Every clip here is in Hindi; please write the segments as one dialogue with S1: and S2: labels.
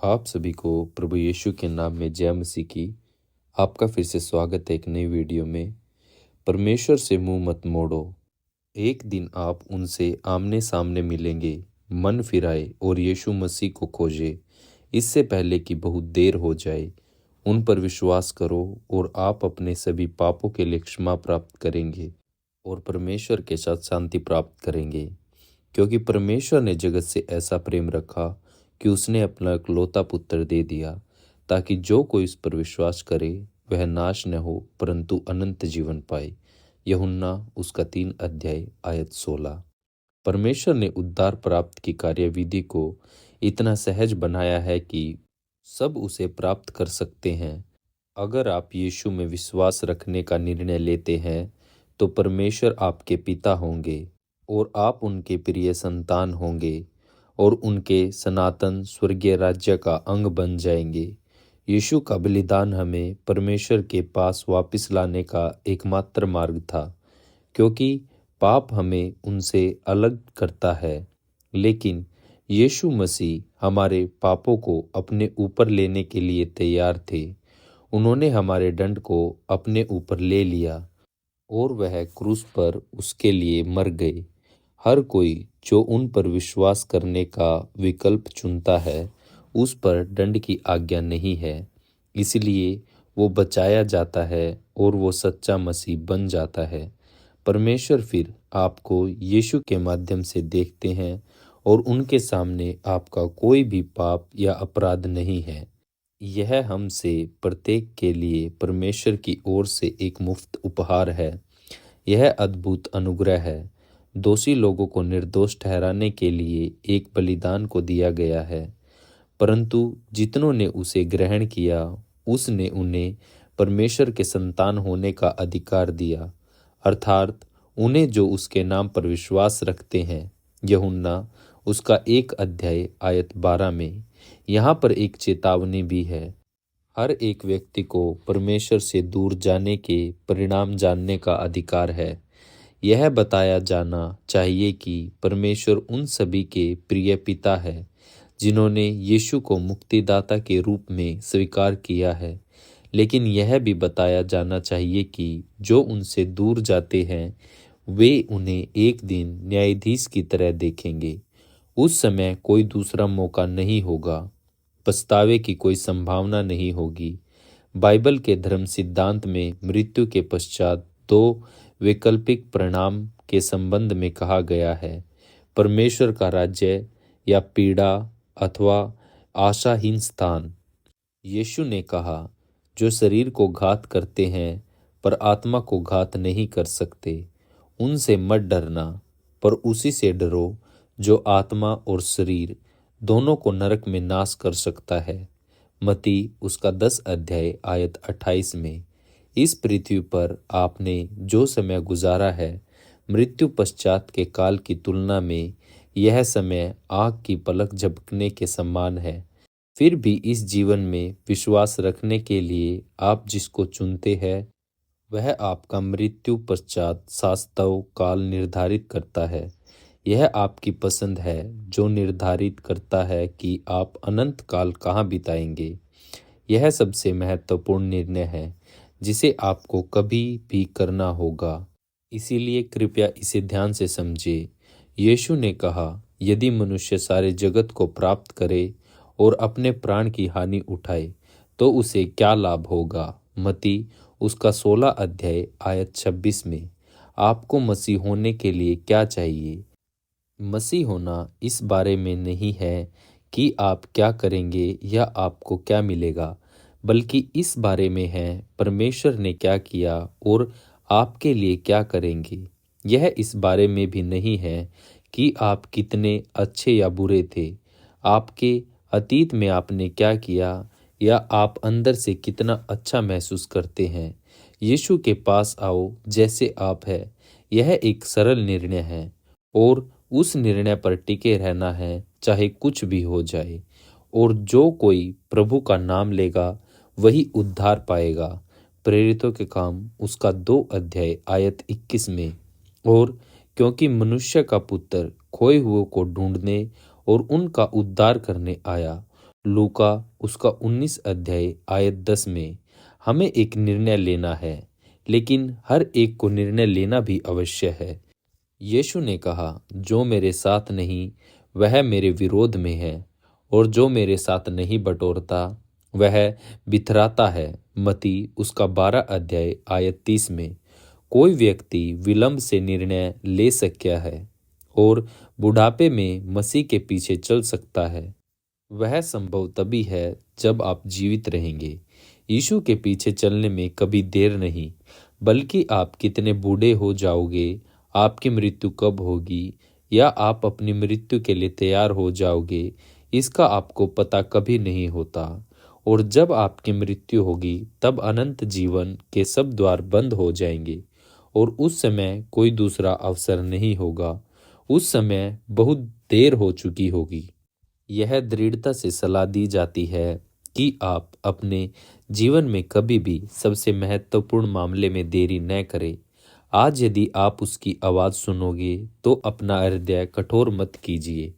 S1: आप सभी को प्रभु यीशु के नाम में जय मसीह की। आपका फिर से स्वागत है एक नई वीडियो में। परमेश्वर से मुंह मत मोड़ो। एक दिन आप उनसे आमने सामने मिलेंगे। मन फिराए और यीशु मसीह को खोजे इससे पहले कि बहुत देर हो जाए। उन पर विश्वास करो और आप अपने सभी पापों के लिए क्षमा प्राप्त करेंगे और परमेश्वर के साथ शांति प्राप्त करेंगे। क्योंकि परमेश्वर ने जगत से ऐसा प्रेम रखा कि उसने अपना इकलौता पुत्र दे दिया, ताकि जो कोई उस पर विश्वास करे वह नाश न हो परंतु अनंत जीवन पाए। यूहन्ना उसका 3 अध्याय आयत 16। परमेश्वर ने उद्धार प्राप्त की कार्यविधि को इतना सहज बनाया है कि सब उसे प्राप्त कर सकते हैं। अगर आप यीशु में विश्वास रखने का निर्णय लेते हैं तो परमेश्वर आपके पिता होंगे और आप उनके प्रिय संतान होंगे और उनके सनातन स्वर्गीय राज्य का अंग बन जाएंगे। यीशु का बलिदान हमें परमेश्वर के पास वापस लाने का एकमात्र मार्ग था, क्योंकि पाप हमें उनसे अलग करता है। लेकिन यीशु मसीह हमारे पापों को अपने ऊपर लेने के लिए तैयार थे। उन्होंने हमारे दंड को अपने ऊपर ले लिया और वह क्रूस पर उसके लिए मर गए। हर कोई जो उन पर विश्वास करने का विकल्प चुनता है उस पर दंड की आज्ञा नहीं है। इसलिए वो बचाया जाता है और वो सच्चा मसीह बन जाता है। परमेश्वर फिर आपको यीशु के माध्यम से देखते हैं और उनके सामने आपका कोई भी पाप या अपराध नहीं है। यह हमसे प्रत्येक के लिए परमेश्वर की ओर से एक मुफ्त उपहार है। यह अद्भुत अनुग्रह है। दोषी लोगों को निर्दोष ठहराने के लिए एक बलिदान को दिया गया है, परंतु जितनों ने उसे ग्रहण किया उसने उन्हें परमेश्वर के संतान होने का अधिकार दिया, अर्थात उन्हें जो उसके नाम पर विश्वास रखते हैं। यूहन्ना उसका 1 अध्याय आयत 12 में। यहाँ पर एक चेतावनी भी है। हर एक व्यक्ति को परमेश्वर से दूर जाने के परिणाम जानने का अधिकार है। यह बताया जाना चाहिए कि परमेश्वर उन सभी के प्रिय पिता है जिन्होंने यीशु को मुक्तिदाता के रूप में स्वीकार किया है। लेकिन यह भी बताया जाना चाहिए कि जो उनसे दूर जाते हैं वे उन्हें एक दिन न्यायाधीश की तरह देखेंगे। उस समय कोई दूसरा मौका नहीं होगा, पछतावे की कोई संभावना नहीं होगी। बाइबल के धर्म सिद्धांत में मृत्यु के पश्चात दो वैकल्पिक परिणाम के संबंध में कहा गया है: परमेश्वर का राज्य या पीड़ा अथवा आशाहीन स्थान। यीशु ने कहा, जो शरीर को घात करते हैं पर आत्मा को घात नहीं कर सकते, उनसे मत डरना, पर उसी से डरो जो आत्मा और शरीर दोनों को नरक में नाश कर सकता है। मत्ती उसका 10 अध्याय आयत 28 में। इस पृथ्वी पर आपने जो समय गुजारा है, मृत्यु पश्चात के काल की तुलना में यह समय आँख की पलक झपकने के समान है। फिर भी इस जीवन में विश्वास रखने के लिए आप जिसको चुनते हैं वह आपका मृत्यु पश्चात शाश्वत काल निर्धारित करता है। यह आपकी पसंद है जो निर्धारित करता है कि आप अनंत काल कहाँ बिताएंगे। यह सबसे महत्वपूर्ण निर्णय है जिसे आपको कभी भी करना होगा। इसीलिए कृपया इसे ध्यान से समझे। यीशु ने कहा, यदि मनुष्य सारे जगत को प्राप्त करे और अपने प्राण की हानि उठाए तो उसे क्या लाभ होगा। मत्ती उसका 16 अध्याय आयत 26 में। आपको मसीह होने के लिए क्या चाहिए? मसीह होना इस बारे में नहीं है कि आप क्या करेंगे या आपको क्या मिलेगा, बल्कि इस बारे में है परमेश्वर ने क्या किया और आपके लिए क्या करेंगे। यह इस बारे में भी नहीं है कि आप कितने अच्छे या बुरे थे, आपके अतीत में आपने क्या किया या आप अंदर से कितना अच्छा महसूस करते हैं। यीशु के पास आओ जैसे आप है। यह एक सरल निर्णय है और उस निर्णय पर टिके रहना है चाहे कुछ भी हो जाए। और जो कोई प्रभु का नाम लेगा वही उद्धार पाएगा। प्रेरितों के काम उसका 2 अध्याय आयत 21 में। और क्योंकि मनुष्य का पुत्र खोए हुए को ढूंढने और उनका उद्धार करने आया, लूका उसका 19 अध्याय आयत 10 में हमें एक निर्णय लेना है, लेकिन हर एक को निर्णय लेना भी अवश्य है। यीशु ने कहा, जो मेरे साथ नहीं वह मेरे विरोध में है, और जो मेरे साथ नहीं बटोरता वह बिथराता है। मत्ती उसका 12 अध्याय आयत 30 में कोई व्यक्ति विलंब से निर्णय ले सकता है और बुढ़ापे में मसीह के पीछे चल सकता है। वह संभव तभी है जब आप जीवित रहेंगे। यीशु के पीछे चलने में कभी देर नहीं, बल्कि आप कितने बूढ़े हो जाओगे, आपकी मृत्यु कब होगी, या आप अपनी मृत्यु के लिए तैयार हो जाओगे, इसका आपको पता कभी नहीं होता। और जब आपकी मृत्यु होगी तब अनंत जीवन के सब द्वार बंद हो जाएंगे और उस समय कोई दूसरा अवसर नहीं होगा। उस समय बहुत देर हो चुकी होगी। यह दृढ़ता से सलाह दी जाती है कि आप अपने जीवन में कभी भी सबसे महत्वपूर्ण मामले में देरी न करें। आज यदि आप उसकी आवाज़ सुनोगे तो अपना हृदय कठोर मत कीजिए।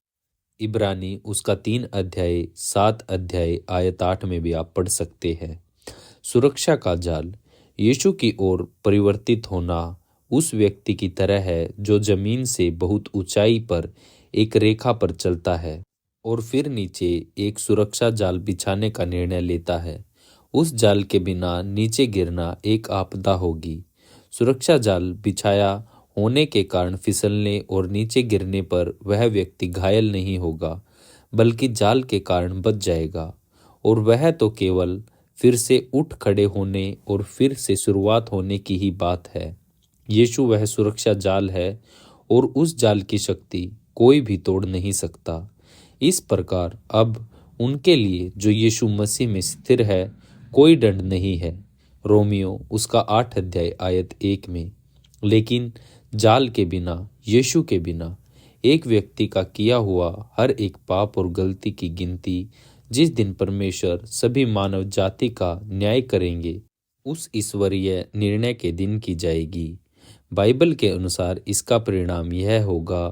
S1: इब्रानी उसका 3 अध्याय 7 अध्याय आयत 8 में भी आप पढ़ सकते हैं। सुरक्षा का जाल। यीशु की ओर परिवर्तित होना उस व्यक्ति की तरह है जो जमीन से बहुत ऊंचाई पर एक रेखा पर चलता है और फिर नीचे एक सुरक्षा जाल बिछाने का निर्णय लेता है। उस जाल के बिना नीचे गिरना एक आपदा होगी। सुरक्षा जाल बिछाया होने के कारण फिसलने और नीचे गिरने पर वह व्यक्ति घायल नहीं होगा, बल्कि जाल के कारण बच जाएगा, और वह तो केवल फिर से उठ खड़े होने और फिर से शुरुआत होने की ही बात है। यीशु वह सुरक्षा जाल है और उस जाल की शक्ति कोई भी तोड़ नहीं सकता। इस प्रकार अब उनके लिए जो यीशु मसीह में स्थिर है कोई दंड नहीं है। रोमियो उसका 8 अध्याय आयत 1 में। लेकिन जाल के बिना, यीशु के बिना, एक व्यक्ति का किया हुआ हर एक पाप और गलती की गिनती जिस दिन परमेश्वर सभी मानव जाति का न्याय करेंगे, उस ईश्वरीय निर्णय के दिन की जाएगी। बाइबल के अनुसार इसका परिणाम यह होगा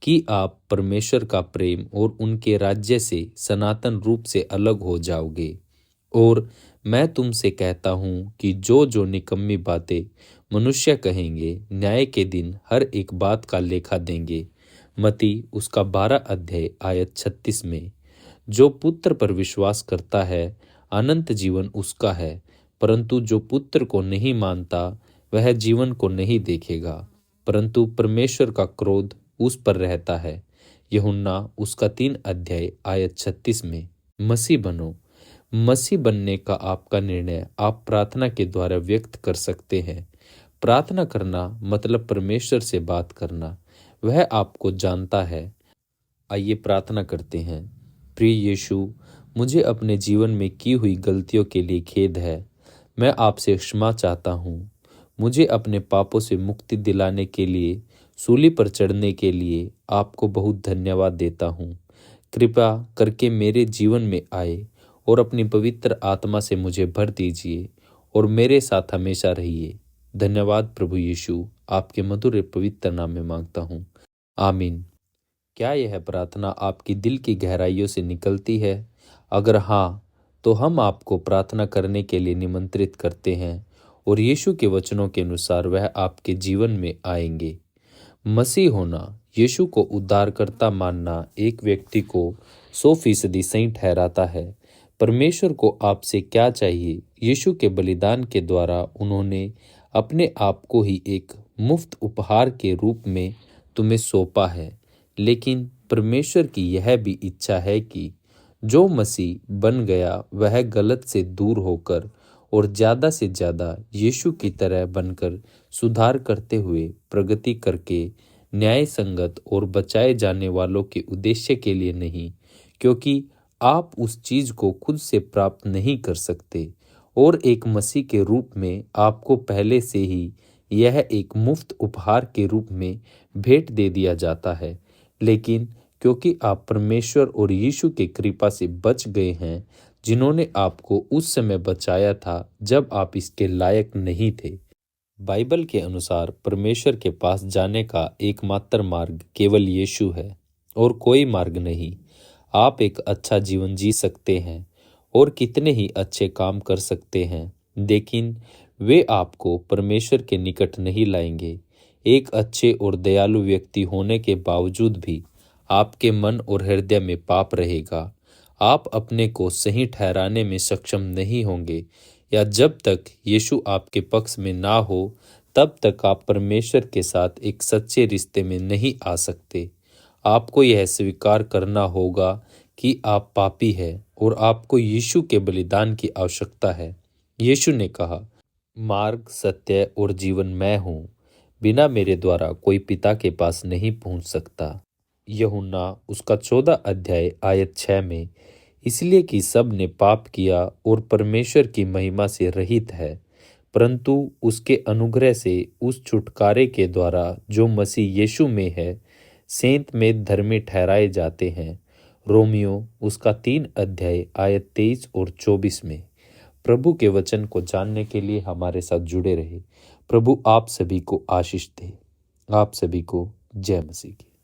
S1: कि आप परमेश्वर का प्रेम और उनके राज्य से सनातन रूप से अलग हो जाओगे। और मैं तुमसे कहता हूँ कि जो जो निकम्मी बातें मनुष्य कहेंगे, न्याय के दिन हर एक बात का लेखा देंगे। मत्ती उसका 12 अध्याय आयत 36 में। जो पुत्र पर विश्वास करता है अनंत जीवन उसका है, परंतु जो पुत्र को नहीं मानता वह जीवन को नहीं देखेगा, परंतु परमेश्वर का क्रोध उस पर रहता है। यूहन्ना उसका 3 अध्याय आयत 36 में। मसीह बनो। मसीह बनने का आपका निर्णय आप प्रार्थना के द्वारा व्यक्त कर सकते हैं। प्रार्थना करना मतलब परमेश्वर से बात करना। वह आपको जानता है। आइए प्रार्थना करते हैं। प्रिय यीशु, मुझे अपने जीवन में की हुई गलतियों के लिए खेद है। मैं आपसे क्षमा चाहता हूँ। मुझे अपने पापों से मुक्ति दिलाने के लिए, सूली पर चढ़ने के लिए आपको बहुत धन्यवाद देता हूँ। कृपा करके मेरे जीवन में आए और अपनी पवित्र आत्मा से मुझे भर दीजिए और मेरे साथ हमेशा रहिए। धन्यवाद प्रभु यीशु, आपके मधुर पवित्र नाम में मांगता हूँ, आमीन। क्या यह प्रार्थना आपकी दिल की गहराइयों से निकलती है? अगर हाँ, तो हम आपको प्रार्थना करने के लिए निमंत्रित करते हैं और यीशु के वचनों के अनुसार वह आपके जीवन में आएंगे। मसीह होना, यीशु को उद्धारकर्ता मानना एक व्यक्ति को 100% सही ठहराता है। परमेश्वर को आपसे क्या चाहिए? यीशु के बलिदान के द्वारा उन्होंने अपने आप को ही एक मुफ्त उपहार के रूप में तुम्हें सौंपा है। लेकिन परमेश्वर की यह भी इच्छा है कि जो मसीह बन गया वह गलत से दूर होकर और ज़्यादा से ज़्यादा यीशु की तरह बनकर सुधार करते हुए प्रगति करके न्याय संगत और बचाए जाने वालों के उद्देश्य के लिए नहीं, क्योंकि आप उस चीज़ को खुद से प्राप्त नहीं कर सकते और एक मसीह के रूप में आपको पहले से ही यह एक मुफ्त उपहार के रूप में भेंट दे दिया जाता है। लेकिन क्योंकि आप परमेश्वर और यीशु के कृपा से बच गए हैं, जिन्होंने आपको उस समय बचाया था जब आप इसके लायक नहीं थे। बाइबल के अनुसार परमेश्वर के पास जाने का एकमात्र मार्ग केवल यीशु है और कोई मार्ग नहीं। आप एक अच्छा जीवन जी सकते हैं और कितने ही अच्छे काम कर सकते हैं, लेकिन वे आपको परमेश्वर के निकट नहीं लाएंगे। एक अच्छे और दयालु व्यक्ति होने के बावजूद भी आपके मन और हृदय में पाप रहेगा। आप अपने को सही ठहराने में सक्षम नहीं होंगे, या जब तक यीशु आपके पक्ष में ना हो तब तक आप परमेश्वर के साथ एक सच्चे रिश्ते में नहीं आ सकते। आपको यह स्वीकार करना होगा कि आप पापी हैं और आपको यीशु के बलिदान की आवश्यकता है। यीशु ने कहा, मार्ग, सत्य और जीवन मैं हूँ, बिना मेरे द्वारा कोई पिता के पास नहीं पहुँच सकता। यूहन्ना उसका 14 अध्याय आयत 6 में, इसलिए कि सब ने पाप किया और परमेश्वर की महिमा से रहित है, परंतु उसके अनुग्रह से उस छुटकारे के द्वारा जो मसीह यीशु में है सेंत में धर्मी ठहराए जाते हैं। रोमियो उसका 3 अध्याय आयत 23 और 24 में। प्रभु के वचन को जानने के लिए हमारे साथ जुड़े रहे। प्रभु आप सभी को आशीष दे। आप सभी को जय मसीह की।